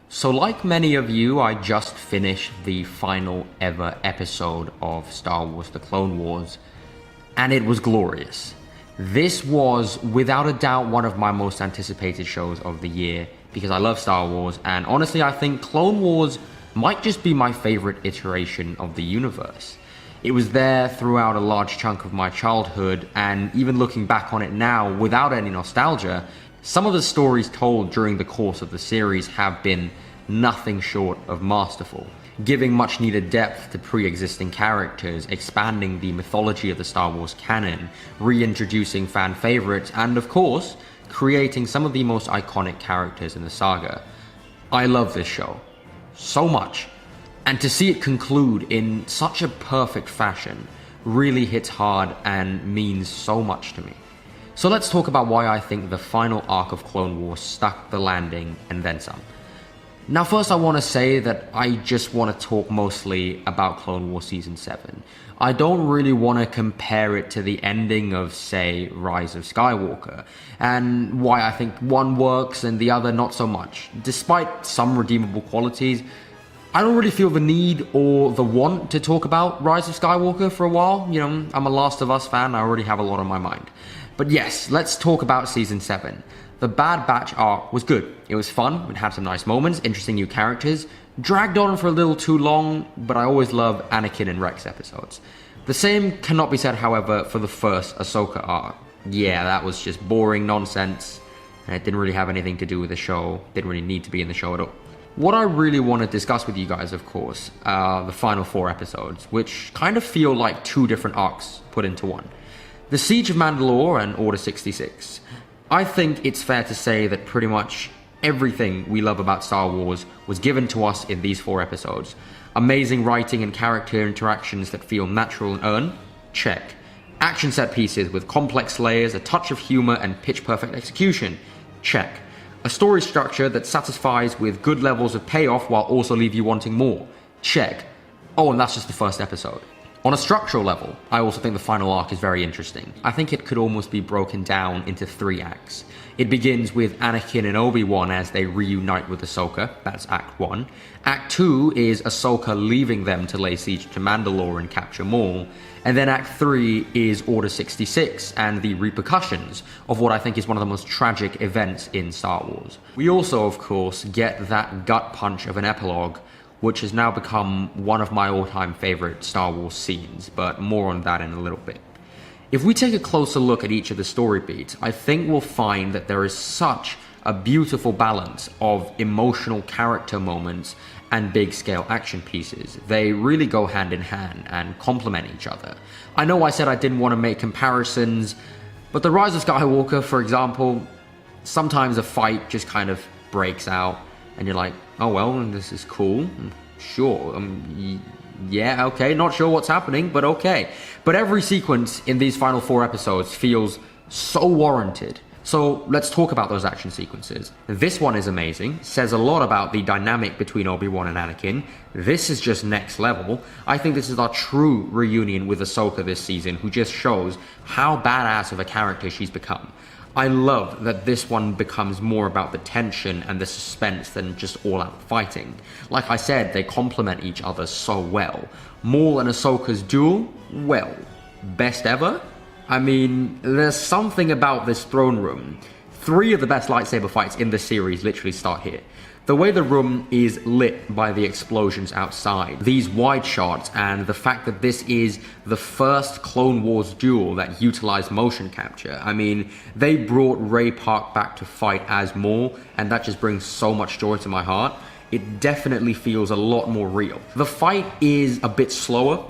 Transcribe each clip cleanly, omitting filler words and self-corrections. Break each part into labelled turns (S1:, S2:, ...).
S1: So like many of you, I just finished the final ever episode of Star Wars: The Clone Wars, and it was glorious. This was without a doubt one of my most anticipated shows of the year because I love Star Wars, and honestly I think Clone Wars might just be my favorite iteration of the universe. It was there throughout a large chunk of my childhood, and even looking back on it now without any nostalgia, some of the stories told during the course of the series have been nothing short of masterful, giving much needed depth to pre-existing characters, expanding the mythology of the Star Wars canon, reintroducing fan favorites, and of course, creating some of the most iconic characters in the saga. I love this show so much, and to see it conclude in such a perfect fashion really hits hard and means so much to me. So let's talk about why I think the final arc of Clone Wars stuck the landing and then some. Now first I want to say that I just want to talk mostly about Clone Wars Season 7. I don't really want to compare it to the ending of, say, Rise of Skywalker, and why I think one works and the other not so much. Despite some redeemable qualities, I don't really feel the need or the want to talk about Rise of Skywalker for a while. You know, I'm a Last of Us fan, I already have a lot on my mind. But yes, let's talk about Season 7. The Bad Batch arc was good. It was fun, it had some nice moments, interesting new characters, dragged on for a little too long, but I always love Anakin and Rex episodes. The same cannot be said, however, for the first Ahsoka arc. Yeah, that was just boring nonsense, and it didn't really have anything to do with the show, didn't really need to be in the show at all. What I really want to discuss with you guys, of course, are the final 4 episodes, which kind of feel like 2 different arcs put into one. The Siege of Mandalore and Order 66. I think it's fair to say that pretty much everything we love about Star Wars was given to us in these 4 episodes. Amazing writing and character interactions that feel natural and earned? Check. Action set pieces with complex layers, a touch of humor, and pitch-perfect execution? Check. A story structure that satisfies with good levels of payoff while also leave you wanting more? Check. Oh, and that's just the first episode. On a structural level, I also think the final arc is very interesting. I think it could almost be broken down into 3 acts. It begins with Anakin and Obi-Wan as they reunite with Ahsoka, that's Act 1. Act 2 is Ahsoka leaving them to lay siege to Mandalore and capture Maul. And then Act 3 is Order 66 and the repercussions of what I think is one of the most tragic events in Star Wars. We also, of course, get that gut punch of an epilogue, which has now become one of my all-time favorite Star Wars scenes, but more on that in a little bit. If we take a closer look at each of the story beats, I think we'll find that there is such a beautiful balance of emotional character moments and big-scale action pieces. They really go hand in hand and complement each other. I know I said I didn't want to make comparisons, but the Rise of Skywalker, for example, sometimes a fight just kind of breaks out, and you're like, oh well, this is cool, sure, yeah, okay, not sure what's happening, but okay. But every sequence in these final 4 episodes feels so warranted. So let's talk about those action sequences. This one is amazing, says a lot about the dynamic between Obi-Wan and Anakin. This is just next level. I think this is our true reunion with Ahsoka this season, who just shows how badass of a character she's become. I love that this one becomes more about the tension and the suspense than just all-out fighting. Like I said, they complement each other so well. Maul and Ahsoka's duel? Well, best ever? I mean, there's something about this throne room. 3 of the best lightsaber fights in the series literally start here. The way the room is lit by the explosions outside, these wide shots, and the fact that this is the first Clone Wars duel that utilized motion capture. I mean, they brought Ray Park back to fight as Maul, and that just brings so much joy to my heart. It definitely feels a lot more real. The fight is a bit slower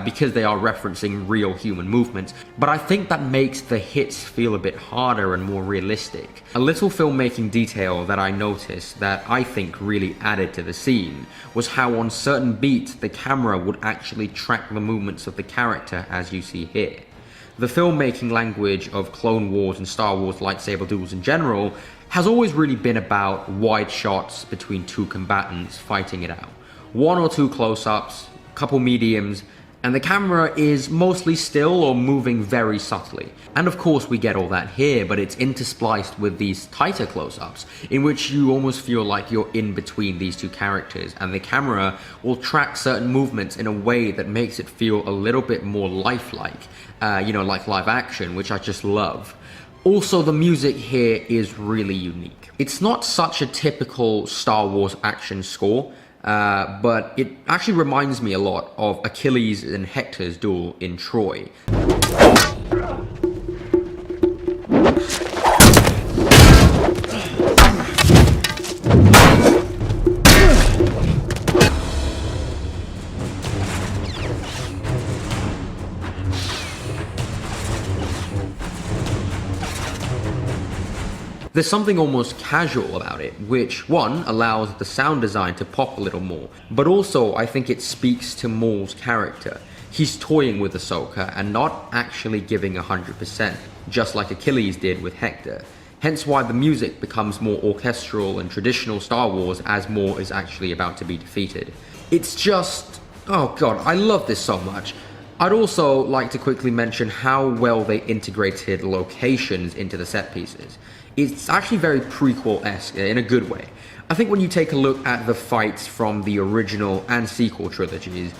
S1: because they are referencing real human movements, but I think that makes the hits feel a bit harder and more realistic. A little filmmaking detail that I noticed that I think really added to the scene was how on certain beats the camera would actually track the movements of the character as you see here. The filmmaking language of Clone Wars and Star Wars lightsaber duels in general has always really been about wide shots between 2 combatants fighting it out. 1 or 2 close-ups, couple mediums, And the camera is mostly still or moving very subtly. And of course we get all that here, but it's interspliced with these tighter close-ups, in which you almost feel like you're in between these two characters, and the camera will track certain movements in a way that makes it feel a little bit more lifelike, like live action, which I just love. Also, the music here is really unique. It's not such a typical Star Wars action score, but it actually reminds me a lot of Achilles and Hector's duel in Troy. There's something almost casual about it, which, one, allows the sound design to pop a little more, but also I think it speaks to Maul's character. He's toying with Ahsoka and not actually giving 100%, just like Achilles did with Hector. Hence why the music becomes more orchestral and traditional Star Wars as Maul is actually about to be defeated. It's just... oh god, I love this so much. I'd also like to quickly mention how well they integrated locations into the set pieces. It's actually very prequel-esque in a good way. I think when you take a look at the fights from the original and sequel trilogies,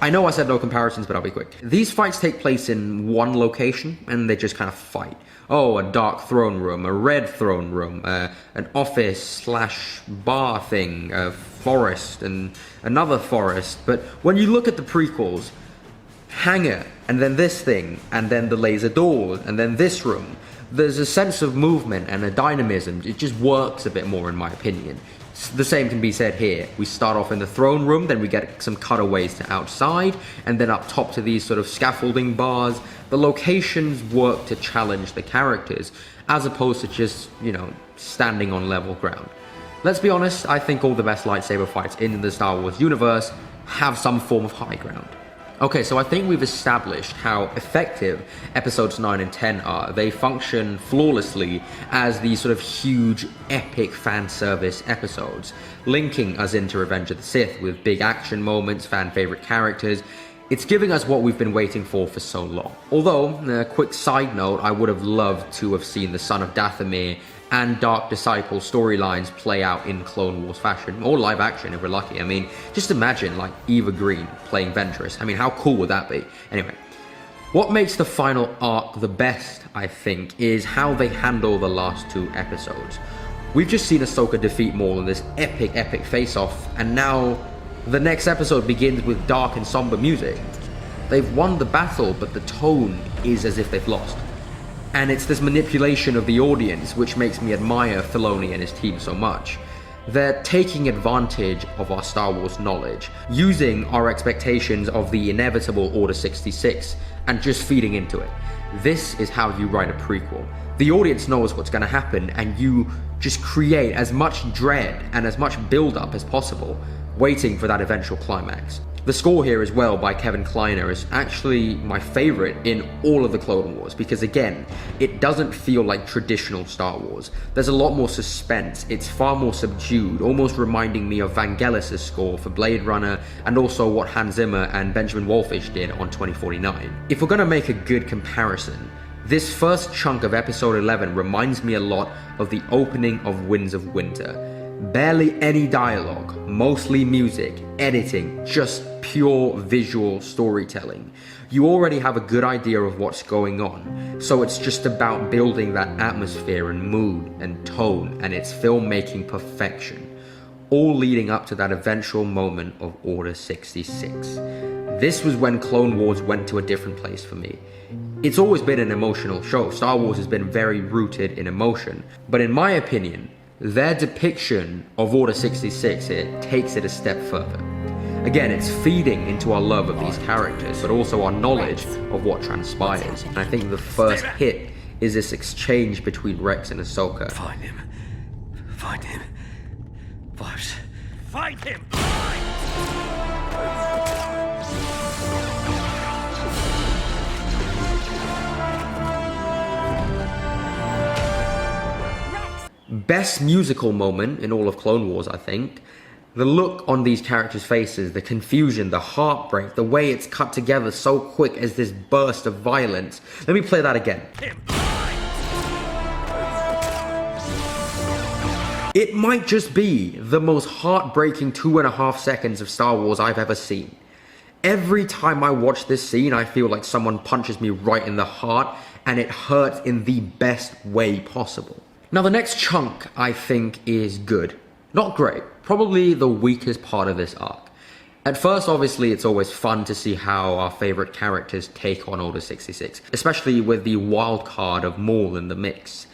S1: I know I said no comparisons, but I'll be quick. These fights take place in one location, and they just kind of fight. Oh, a dark throne room, a red throne room, an office/bar thing, a forest, and another forest. But when you look at the prequels, hangar, and then this thing, and then the laser doors, and then this room, there's a sense of movement and a dynamism. It just works a bit more in my opinion. The same can be said here. We start off in the throne room, then we get some cutaways to outside, and then up top to these sort of scaffolding bars. The locations work to challenge the characters, as opposed to just, standing on level ground. Let's be honest, I think all the best lightsaber fights in the Star Wars universe have some form of high ground. Okay, so I think we've established how effective episodes 9 and 10 are. They function flawlessly as these sort of huge, epic fan service episodes, linking us into Revenge of the Sith with big action moments, fan favorite characters. It's giving us what we've been waiting for so long. Although, a quick side note, I would have loved to have seen the Son of Dathomir and Dark Disciple storylines play out in Clone Wars fashion, or live action if we're lucky. I mean, just imagine like Eva Green playing Ventress. I mean, how cool would that be? Anyway, what makes the final arc the best, I think, is how they handle the last two episodes. We've just seen Ahsoka defeat Maul in this epic face-off, and now the next episode begins with dark and somber music. They've won the battle, but the tone is as if they've lost. And it's this manipulation of the audience which makes me admire Filoni and his team so much. They're taking advantage of our Star Wars knowledge, using our expectations of the inevitable Order 66 and just feeding into it. This is how you write a prequel. The audience knows what's going to happen, and you just create as much dread and as much build-up as possible, waiting for that eventual climax. The score here as well by Kevin Kline is actually my favorite in all of the Clone Wars, because again, it doesn't feel like traditional Star Wars. There's a lot more suspense, it's far more subdued, almost reminding me of Vangelis' score for Blade Runner, and also what Hans Zimmer and Benjamin Wallfisch did on 2049. If we're gonna make a good comparison, this first chunk of episode 11 reminds me a lot of the opening of Winds of Winter. Barely any dialogue, mostly music, editing, just pure visual storytelling. You already have a good idea of what's going on, so it's just about building that atmosphere and mood and tone, and it's filmmaking perfection, all leading up to that eventual moment of Order 66. This was when Clone Wars went to a different place for me. It's always been an emotional show. Star Wars has been very rooted in emotion, but in my opinion, their depiction of Order 66 here takes it a step further. Again, it's feeding into our love of these characters, but also our knowledge of what transpires. And I think the first hit is this exchange between Rex and Ahsoka.
S2: Find him. Find him. Find him!
S1: Best musical moment in all of Clone Wars, I think. The look on these characters' faces, the confusion, the heartbreak, the way it's cut together so quick as this burst of violence. Let me play that again. It might just be the most heartbreaking 2.5 seconds of Star Wars I've ever seen. Every time I watch this scene, I feel like someone punches me right in the heart, and it hurts in the best way possible. Now, the next chunk, I think, is good. Not great. Probably the weakest part of this arc. At first, obviously, it's always fun to see how our favorite characters take on Order 66, especially with the wild card of Maul in the mix.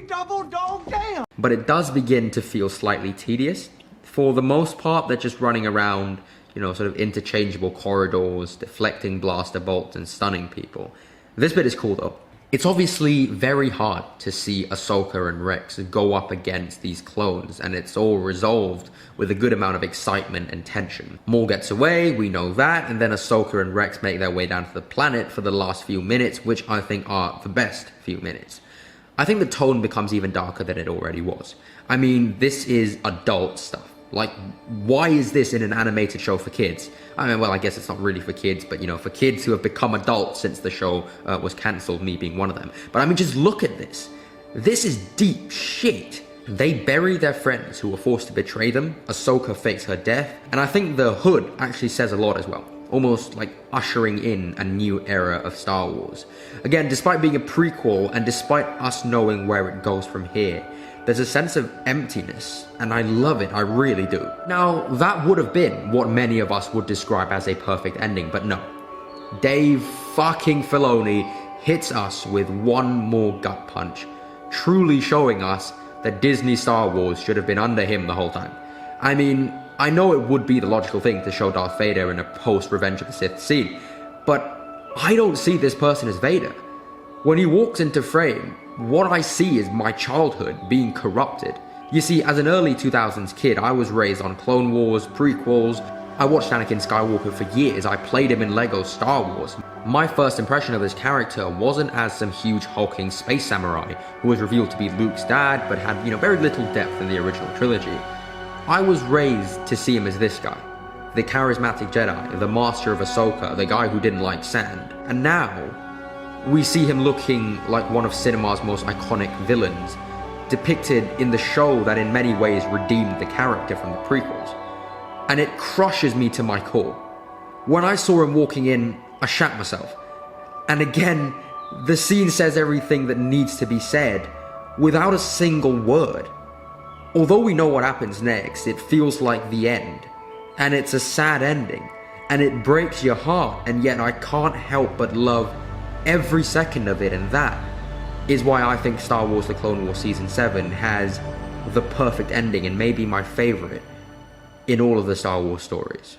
S2: Double dog damn!
S1: But it does begin to feel slightly tedious. For the most part, they're just running around, sort of interchangeable corridors, deflecting blaster bolts and stunning people. This bit is cool though. It's obviously very hard to see Ahsoka and Rex go up against these clones, and it's all resolved with a good amount of excitement and tension. Maul gets away, we know that, and then Ahsoka and Rex make their way down to the planet for the last few minutes, which I think are the best few minutes. I think the tone becomes even darker than it already was. I mean, this is adult stuff. Like, why is this in an animated show for kids? I mean, well, I guess it's not really for kids, but for kids who have become adults since the show was cancelled, me being one of them. But I mean, just look at this. This is deep shit. They bury their friends who were forced to betray them. Ahsoka fakes her death. And I think the hood actually says a lot as well. Almost like ushering in a new era of Star Wars. Again, despite being a prequel and despite us knowing where it goes from here, there's a sense of emptiness, and I love it, I really do. Now, that would have been what many of us would describe as a perfect ending, but no. Dave fucking Filoni hits us with one more gut punch, truly showing us that Disney Star Wars should have been under him the whole time. I mean, I know it would be the logical thing to show Darth Vader in a post-Revenge of the Sith scene, but I don't see this person as Vader. When he walks into frame, what I see is my childhood being corrupted. You see, as an early 2000s kid, I was raised on Clone Wars, prequels. I watched Anakin Skywalker for years. I played him in LEGO Star Wars. My first impression of this character wasn't as some huge hulking space samurai who was revealed to be Luke's dad, but had, very little depth in the original trilogy. I was raised to see him as this guy, the charismatic Jedi, the master of Ahsoka, the guy who didn't like sand. And now, we see him looking like one of cinema's most iconic villains, depicted in the show that in many ways redeemed the character from the prequels. And it crushes me to my core. When I saw him walking in, I shat myself. And again, the scene says everything that needs to be said, without a single word. Although we know what happens next, it feels like the end. And it's a sad ending. And it breaks your heart, and yet I can't help but love every second of it, and that is why I think Star Wars The Clone Wars Season 7 has the perfect ending and maybe my favorite in all of the Star Wars stories.